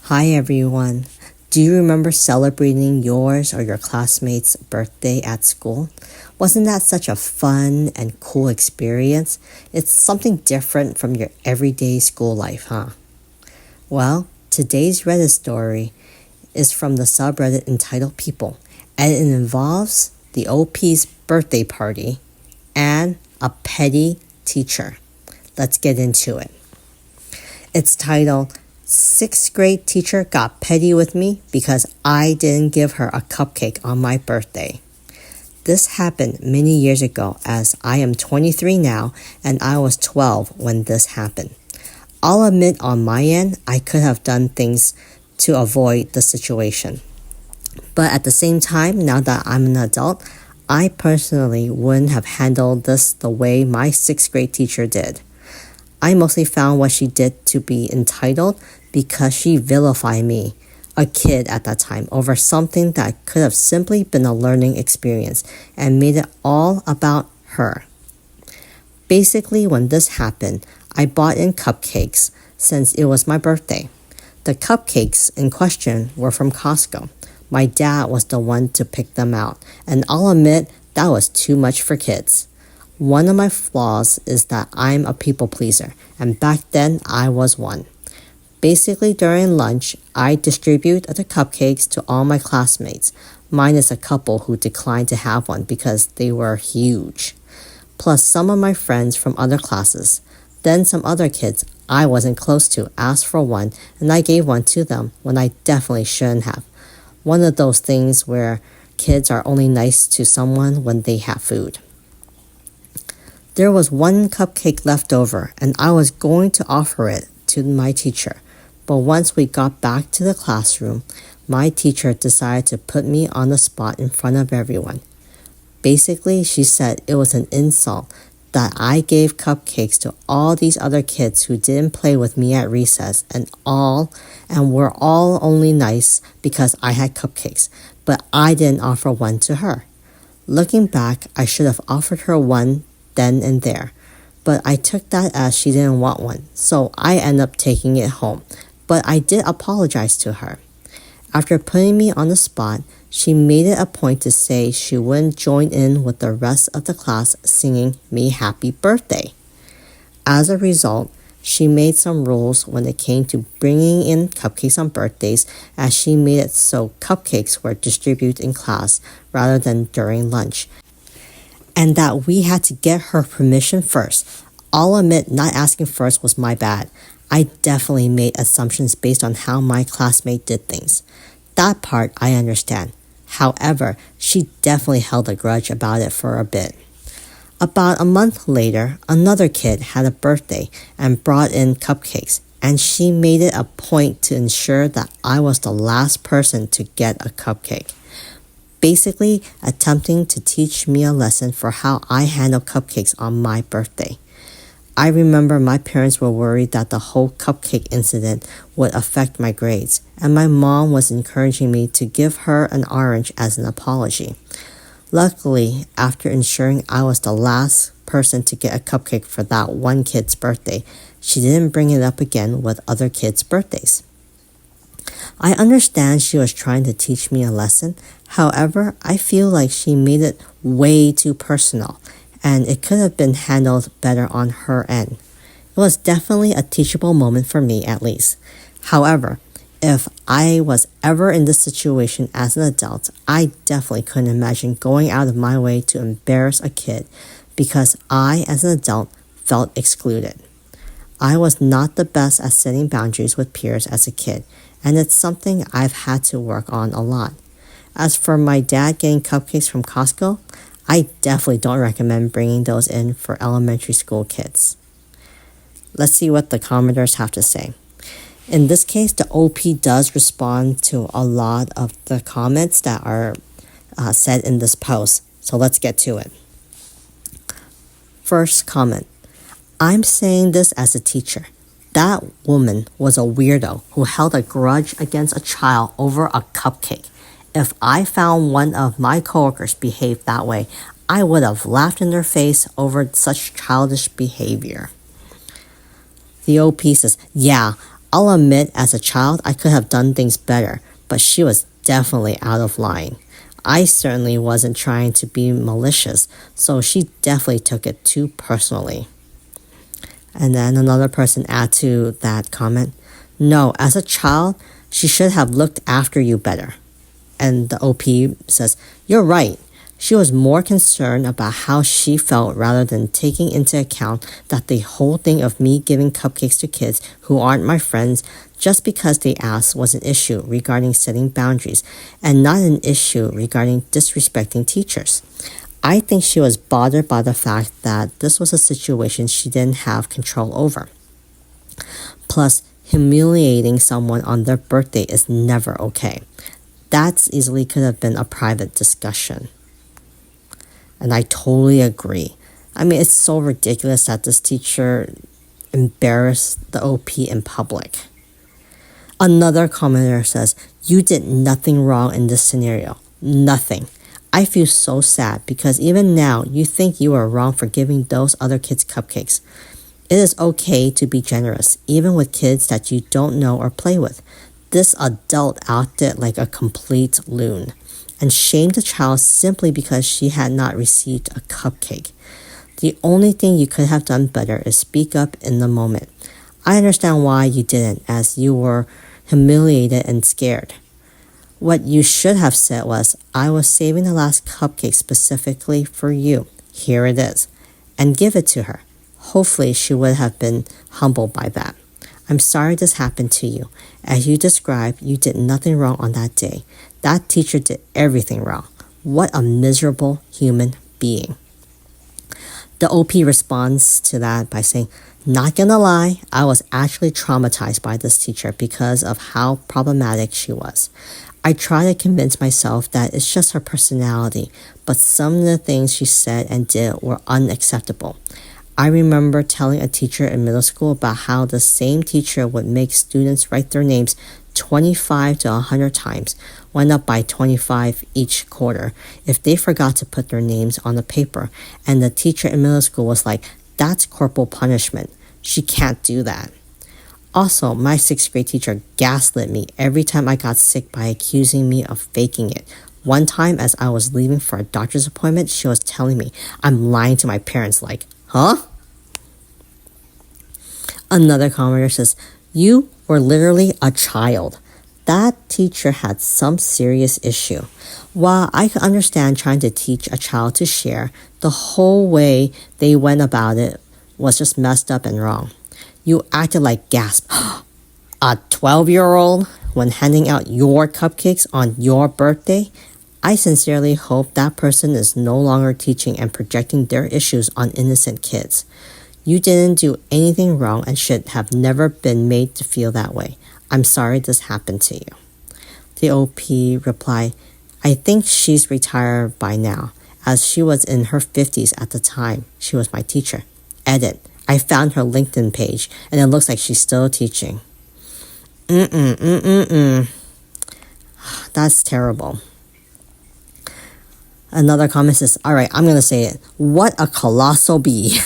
Hi everyone. Do you remember celebrating yours or your classmate's birthday at school? Wasn't that such a fun and cool experience? It's something different from your everyday school life, huh? Well, today's Reddit story is from the subreddit entitled People, and it involves the OP's birthday party and a petty teacher. Let's get into it. It's titled, Sixth grade teacher got petty with me because I didn't give her a cupcake on my birthday. This happened many years ago, as I am 23 now and I was 12 when this happened. I'll admit on my end, I could have done things to avoid the situation. But at the same time, now that I'm an adult, I personally wouldn't have handled this the way my sixth grade teacher did. I mostly found what she did to be entitled because she vilified me, a kid at that time, over something that could have simply been a learning experience and made it all about her. Basically, when this happened, I bought in cupcakes since it was my birthday. The cupcakes in question were from Costco. My dad was the one to pick them out, and I'll admit that was too much for kids. One of my flaws is that I'm a people pleaser, and back then I was one. Basically, during lunch, I distribute the cupcakes to all my classmates, minus a couple who declined to have one because they were huge. Plus some of my friends from other classes. Then some other kids I wasn't close to asked for one, and I gave one to them when I definitely shouldn't have. One of those things where kids are only nice to someone when they have food. There was one cupcake left over, and I was going to offer it to my teacher. But once we got back to the classroom, my teacher decided to put me on the spot in front of everyone. Basically, she said it was an insult that I gave cupcakes to all these other kids who didn't play with me at recess and were all only nice because I had cupcakes, but I didn't offer one to her. Looking back, I should have offered her one then and there, but I took that as she didn't want one, so I ended up taking it home, but I did apologize to her. After putting me on the spot, she made it a point to say she wouldn't join in with the rest of the class singing me happy birthday. As a result, she made some rules when it came to bringing in cupcakes on birthdays, as she made it so cupcakes were distributed in class rather than during lunch, and that we had to get her permission first. I'll admit not asking first was my bad. I definitely made assumptions based on how my classmate did things. That part I understand. However, she definitely held a grudge about it for a bit. About a month later, another kid had a birthday and brought in cupcakes, and she made it a point to ensure that I was the last person to get a cupcake. Basically, attempting to teach me a lesson for how I handle cupcakes on my birthday. I remember my parents were worried that the whole cupcake incident would affect my grades, and my mom was encouraging me to give her an orange as an apology. Luckily, after ensuring I was the last person to get a cupcake for that one kid's birthday, she didn't bring it up again with other kids' birthdays. I understand she was trying to teach me a lesson. However, I feel like she made it way too personal, and it could have been handled better on her end. It was definitely a teachable moment for me, at least. However, if I was ever in this situation as an adult, I definitely couldn't imagine going out of my way to embarrass a kid because I, as an adult, felt excluded. I was not the best at setting boundaries with peers as a kid, and it's something I've had to work on a lot. As for my dad getting cupcakes from Costco, I definitely don't recommend bringing those in for elementary school kids. Let's see what the commenters have to say. In this case, the OP does respond to a lot of the comments that are said in this post, so let's get to it. First comment. I'm saying this as a teacher. That woman was a weirdo who held a grudge against a child over a cupcake. If I found one of my coworkers behaved that way, I would have laughed in their face over such childish behavior. The OP says, yeah, I'll admit, as a child, I could have done things better, but she was definitely out of line. I certainly wasn't trying to be malicious, so she definitely took it too personally. And then another person added to that comment, no, as a child, she should have looked after you better. And the OP says, you're right. She was more concerned about how she felt rather than taking into account that the whole thing of me giving cupcakes to kids who aren't my friends just because they asked was an issue regarding setting boundaries and not an issue regarding disrespecting teachers. I think she was bothered by the fact that this was a situation she didn't have control over. Plus, humiliating someone on their birthday is never okay. That easily could have been a private discussion. And I totally agree. I mean, it's so ridiculous that this teacher embarrassed the OP in public. Another commenter says, you did nothing wrong in this scenario. Nothing. I feel so sad because even now you think you are wrong for giving those other kids cupcakes. It is okay to be generous, even with kids that you don't know or play with. This adult acted like a complete loon and shamed the child simply because she had not received a cupcake. The only thing you could have done better is speak up in the moment. I understand why you didn't, as you were humiliated and scared. What you should have said was, I was saving the last cupcake specifically for you. Here it is. And give it to her. Hopefully she would have been humbled by that. I'm sorry this happened to you. As you described, you did nothing wrong on that day. That teacher did everything wrong. What a miserable human being. The OP responds to that by saying, not gonna lie, I was actually traumatized by this teacher because of how problematic she was. I try to convince myself that it's just her personality, but some of the things she said and did were unacceptable. I remember telling a teacher in middle school about how the same teacher would make students write their names 25 to 100 times, went up by 25 each quarter, if they forgot to put their names on the paper. And the teacher in middle school was like, that's corporal punishment. She can't do that. Also, my 6th grade teacher gaslit me every time I got sick by accusing me of faking it. One time, as I was leaving for a doctor's appointment, she was telling me I'm lying to my parents, like, huh? Another commenter says, you were literally a child. That teacher had some serious issue. While I could understand trying to teach a child to share, the whole way they went about it was just messed up and wrong. You acted like gasp, a 12-year-old when handing out your cupcakes on your birthday? I sincerely hope that person is no longer teaching and projecting their issues on innocent kids. You didn't do anything wrong and should have never been made to feel that way. I'm sorry this happened to you. The OP replied, I think she's retired by now, as she was in her 50s at the time she was my teacher. Edit. I found her LinkedIn page, and it looks like she's still teaching. That's terrible. Another comment says, all right, I'm going to say it. What a colossal bee.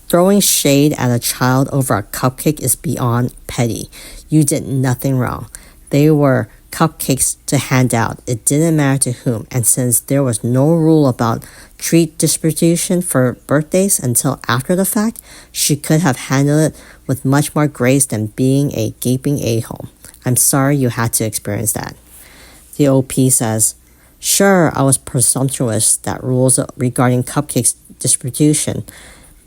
Throwing shade at a child over a cupcake is beyond petty. You did nothing wrong. They were cupcakes to hand out. It didn't matter to whom. And since there was no rule about treat distribution for birthdays until after the fact, she could have handled it with much more grace than being a gaping a-hole. I'm sorry you had to experience that. The OP says, sure, I was presumptuous that rules regarding cupcakes distribution,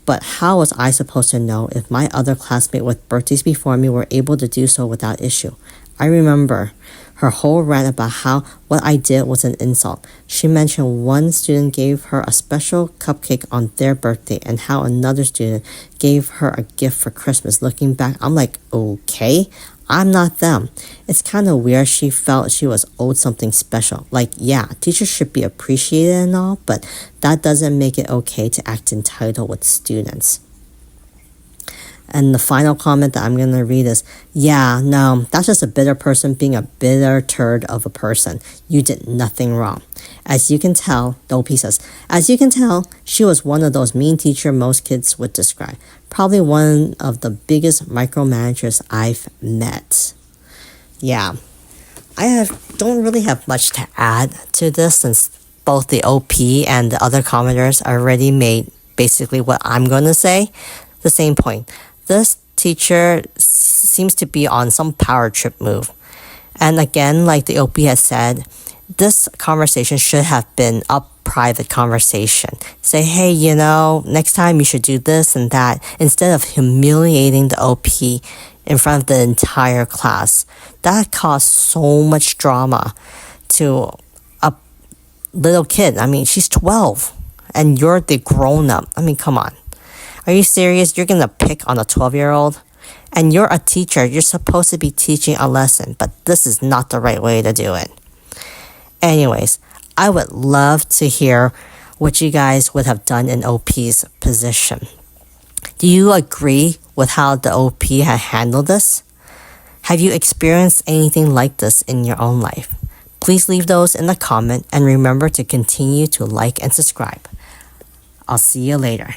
but how was I supposed to know if my other classmate with birthdays before me were able to do so without issue? I remember her whole rant about how what I did was an insult. She mentioned one student gave her a special cupcake on their birthday and how another student gave her a gift for Christmas. Looking back, I'm like, okay, I'm not them. It's kind of weird she felt she was owed something special. Like, yeah, teachers should be appreciated and all, but that doesn't make it okay to act entitled with students. And the final comment that I'm going to read is, yeah, no, that's just a bitter person being a bitter turd of a person. You did nothing wrong. As you can tell, the OP says, as you can tell, she was one of those mean teacher most kids would describe. Probably one of the biggest micromanagers I've met. Yeah, don't really have much to add to this since both the OP and the other commenters already made basically what I'm going to say. The same point. This teacher seems to be on some power trip move. And again, like the OP has said, this conversation should have been a private conversation. Say, hey, next time you should do this and that, instead of humiliating the OP in front of the entire class. That caused so much drama to a little kid. I mean, she's 12 and you're the grown-up. I mean, come on. Are you serious? You're going to pick on a 12-year-old? And you're a teacher. You're supposed to be teaching a lesson, but this is not the right way to do it. Anyways, I would love to hear what you guys would have done in OP's position. Do you agree with how the OP had handled this? Have you experienced anything like this in your own life? Please leave those in the comment and remember to continue to like and subscribe. I'll see you later.